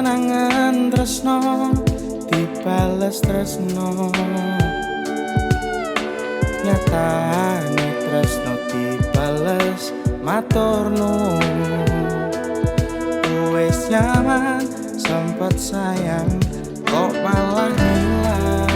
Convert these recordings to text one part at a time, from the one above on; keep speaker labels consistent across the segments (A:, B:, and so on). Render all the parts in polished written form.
A: angen tresno dibales tresno, nyatane tresno dibales matur nuwun. Wis nyaman sempet sayang kok malah hilang.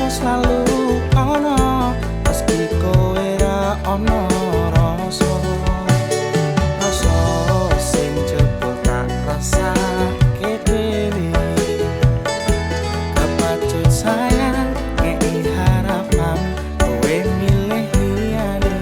A: Selalu ono meski kowe ra ono rasa sing jebul tak rasake dhewe. Kepacut sayang ngeki harapan kowe milih liyane.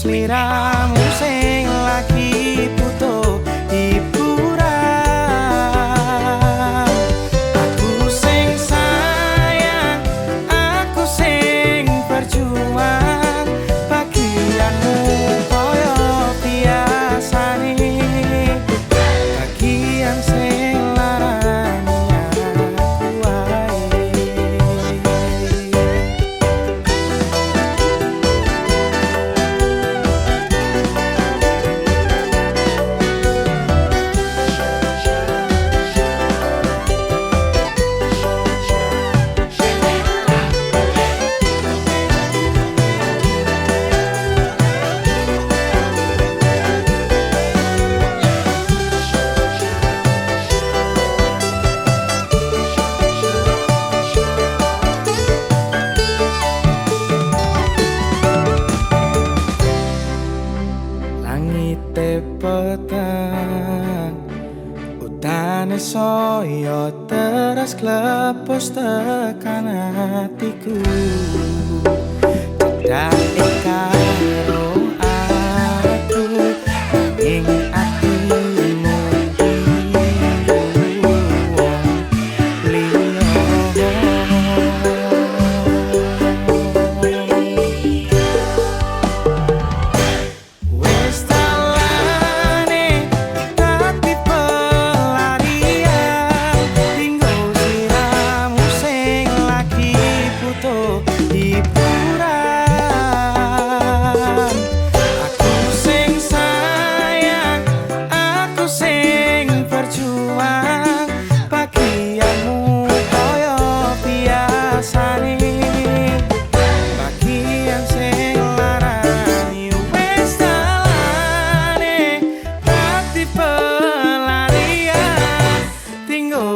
A: Sliramu sing lagi butuh hiburan, aku sing sayang, aku sing berjuang, bagianmu koyo biasane, bagian sing larani aku wae. Langite peteng, udane soyo teras klepos tekan hatiku. Cedake karo aku ing atimu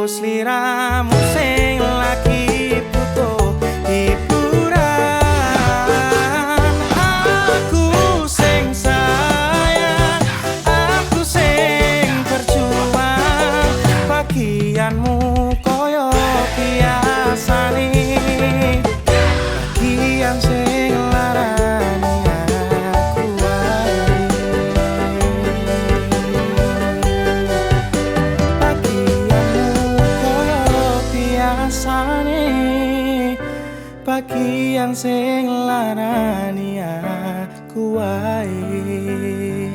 A: sliramu sing lagi butuh hiburan, aku sing sayang, aku sing berjuang, bagianmu koyo biasane, bagian sing larani aku wae. Bagian sing larani aku wae.